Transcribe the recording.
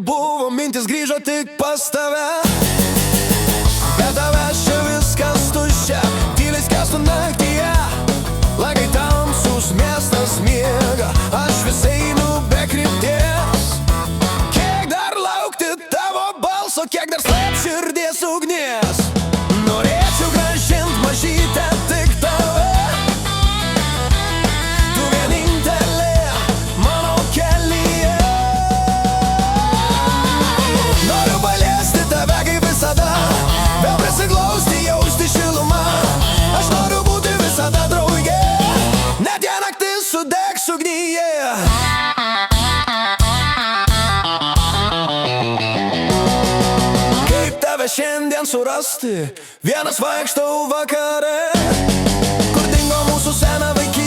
buvo mintis grįžo tik pas tave. Be tavęs čia viskas tuščia, tyliai skęstu naktyje. Langai tamsus, miestas miega, aš vis einu be krypties. Kiek dar laukti tavo balso, kiek dar slėpt širdies ugnies. Norėčiau grąžint mažytę tik tave. Tu vienintelė mano kelyje. Noriu paliesti tave kaip visada, vėl prisiglausti, jausti šilumą. Aš noriu būti visada drauge, net jei naktis sudegs ugnyje. Kaip tave šiandien surasti, vienas vaikštau vakare. Kur dingo mūsų sena vaikystė?